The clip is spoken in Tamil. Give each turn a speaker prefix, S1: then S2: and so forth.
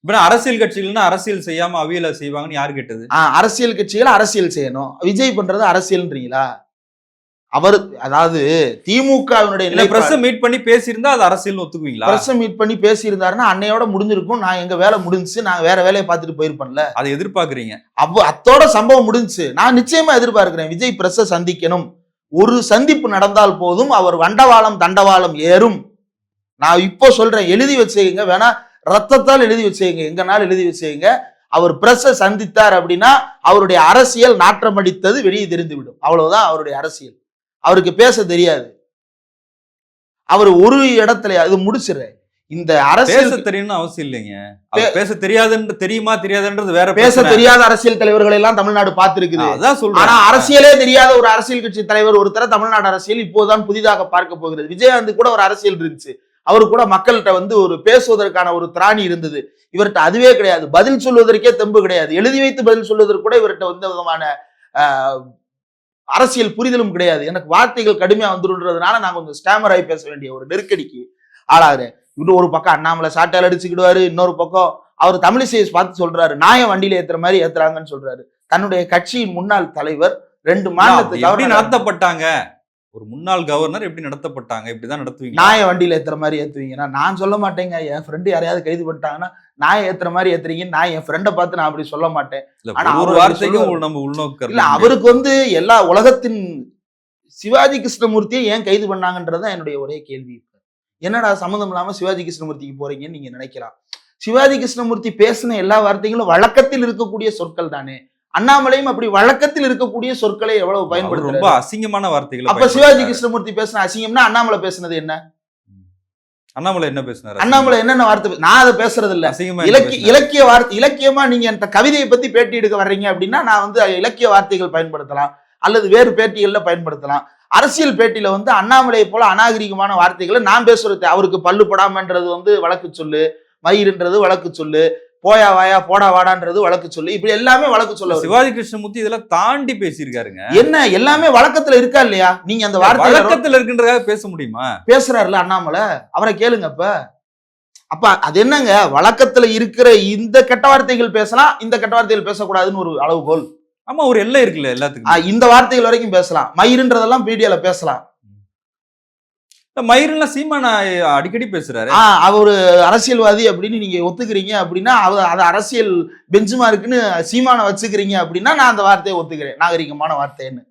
S1: இப்ப அரசியல் கட்சிகள்னா அரசியல் செய்யாம அவியலை செய்வாங்கன்னு யாரு கேட்டது?
S2: அரசியல் கட்சிகள் அரசியல் செய்யணும். விஜய் பண்றது அரசியல்ன்றீங்களா? அவர் அதாவது திமுகவினுடைய
S1: இல்ல பிரஸ் மீட் பண்ணி பேசியிருந்தா அது அரசியல் ஒத்துக்குவீங்களா?
S2: பிரஸ் மீட் பண்ணி பேசியிருந்தாருன்னா அன்னையோட முடிஞ்சிருக்கும். நான் எங்க வேலை முடிஞ்சுச்சு, நான் வேற வேலையை பார்த்துட்டு போயிருப்பேன்ல.
S1: அதை எதிர்பார்க்கறீங்க?
S2: அத்தோட சம்பவம் முடிஞ்சுச்சு. நான் நிச்சயமா எதிர்பார்க்கிறேன் விஜய் பிரஸ்ஸை சந்திக்கணும். ஒரு சந்திப்பு நடந்தால் போதும், அவர் வண்டவாளம் தண்டவாளம் ஏறும். நான் இப்போ சொல்றேன், எழுதி வச்சுங்க, வேணா ரத்தத்தால் எழுதி வச்சுங்க, எங்கனால எழுதி வச்சுங்க. அவர் பிரஸ்ஸை சந்தித்தார் அப்படின்னா அவருடைய அரசியல் நாற்றமடித்தது வெளியே தெரிந்துவிடும். அவ்வளவுதான் அவருடைய அரசியல். அவருக்கு பேச தெரியாது. அவர் ஒரு இடத்துல அது முடிச்சிடுறேன். இந்த அரசியல்
S1: பேச தெரியணும்னு அவசியம் இல்லைங்க. பேச தெரியாதுன்னு தெரியுமா தெரியாதுன்றது வேற.
S2: பேச தெரியாத அரசியல் தலைவர்களை எல்லாம் தமிழ்நாடு பார்த்திருக்குது.
S1: அதான் சொல்றேன்.
S2: ஆனா அரசியலே தெரியாத ஒரு அரசியல் கட்சி தலைவர் ஒருத்தர தமிழ்நாடு அரசியல் இப்போதான் புதிதாக பார்க்க போகிறது. விஜயகாந்த் கூட ஒரு அரசியல் இருந்துச்சு. அவரு கூட மக்கள்கிட்ட வந்து ஒரு பேசுவதற்கான ஒரு திராணி இருந்தது. இவர்கிட்ட அதுவே கிடையாது. பதில் சொல்வதற்கே தெம்பு கிடையாது. எழுதி வைத்து பதில் சொல்வதற்கு கூட இவர்கிட்ட வந்து விதமான அரசியல் புரிதலும் கிடையாது. எனக்கு வார்த்தைகள் கடுமையா வந்துருன்றதுனால நான் கொஞ்சம் ஸ்டாமர் ஆகி பேச வேண்டிய ஒரு நெருக்கடிக்கு ஆளாகிறேன். இன்னும் ஒரு பக்கம் அண்ணாமலை சாட்டையால் அடிச்சுக்கிடுவாரு, இன்னொரு பக்கம் அவர் தமிழிசையை பார்த்து சொல்றாரு, நாய வண்டியில ஏத்துற மாதிரி ஏத்துறாங்கன்னு சொல்றாரு. தன்னுடைய கட்சியின் முன்னாள் தலைவர் 2 மாநிலத்துக்கு
S1: எப்படி நடத்தப்பட்டாங்க, ஒரு முன்னாள் கவர்னர் எப்படி நடத்தப்பட்டாங்க, இப்படிதான் நடத்துவீங்க?
S2: நாய வண்டியில ஏத்துற மாதிரி ஏத்துவீங்கன்னா நான் சொல்ல மாட்டேங்க. என் ஃப்ரெண்டு யாரையாவது கைது பண்ணிட்டாங்கன்னா நாயை ஏத்துற மாதிரி ஏத்துறீங்கன்னு நான் என் ஃப்ரெண்டை பார்த்து நான் அப்படி சொல்ல மாட்டேன்.
S1: ஆனா ஒரு வார்த்தைக்கும் நம்ம உள்நோக்க
S2: இல்ல, அவருக்கு வந்து எல்லா உலகத்தின் சிவாஜி கிருஷ்ணமூர்த்தியை ஏன் கைது பண்ணாங்கன்றதான் என்னுடைய ஒரே கேள்வி. என்னடா சம்மந்தம் இல்லாம சிவாஜி கிருஷ்ணமூர்த்திக்கு போறீங்கன்னு நீங்க நினைக்கலாம். சிவாஜி கிருஷ்ணமூர்த்தி பேசின எல்லா வார்த்தைகளும் வழக்கத்தில் இருக்கக்கூடிய சொற்கள் தானே. அண்ணாமலையும் அப்படி வழக்கத்தில் இருக்கக்கூடிய சொற்களை எவ்வளவு பயன்படுத்த,
S1: ரொம்ப அசிங்கமான வார்த்தைகள்.
S2: அப்ப சிவாஜி கிருஷ்ணமூர்த்தி பேசின அசிங்கம்னா அண்ணாமலை பேசினது என்ன?
S1: அண்ணாமலை என்ன பேசினாரு?
S2: அண்ணாமலை என்னென்ன வார்த்தை? நான் அதை பேசுறது இல்ல. இலக்கிய வார்த்தை, இலக்கியமா நீங்க இந்த கவிதையை பத்தி பேட்டி எடுக்க வர்றீங்க அப்படின்னா நான் வந்து இலக்கிய வார்த்தைகள் பயன்படுத்தலாம், அல்லது வேறு பேட்டிகள்ல பயன்படுத்தலாம். அரசியல் பேட்டியில வந்து அண்ணாமலையை போல அநாகரிகமான வார்த்தைகளை நான் பேசுறது, அவருக்கு பல்லு படாமன்றது வந்து வழக்கு சொல்லு, மயிருன்றது வழக்கு சொல்லு, போயா வாயா போடா வாடான்றது வழக்கு சொல்லு, இப்படி எல்லாமே வழக்கு சொல்ல.
S1: சிவாஜி கிருஷ்ணமூர்த்தி இதெல்லாம் தாண்டி பேசியிருக்காருங்க.
S2: என்ன எல்லாமே வழக்கத்துல இருக்கா இல்லையா? நீங்க அந்த வார்த்தை
S1: வழக்கத்துல இருக்குன்றதாக பேச முடியுமா?
S2: பேசுறாருல அண்ணாமலை, அவரை கேளுங்க. அப்ப அது என்னங்க, வழக்கத்துல இருக்கிற இந்த கெட்ட வார்த்தைகள் பேசலாம், இந்த கெட்ட வார்த்தைகள் பேசக்கூடாதுன்னு ஒரு அளவுகோல்.
S1: ஆமா, ஒரு எல்லை இருக்குல்ல எல்லாத்துக்கும்.
S2: இந்த வார்த்தைகள் வரைக்கும் பேசலாம், மயிருன்றதெல்லாம் மீடியால பேசலாம்.
S1: மயிரெல்லாம் சீமானா அடிக்கடி பேசுறாரு.
S2: அவரு அரசியல்வாதி அப்படின்னு நீங்க ஒத்துக்கிறீங்க அப்படின்னா, அது அரசியல் பெஞ்சுமார்க்குன்னு சீமான வச்சுக்கிறீங்க அப்படின்னா நான் அந்த வார்த்தையை ஒத்துக்கிறேன், நாகரிகமான வார்த்தைன்னு.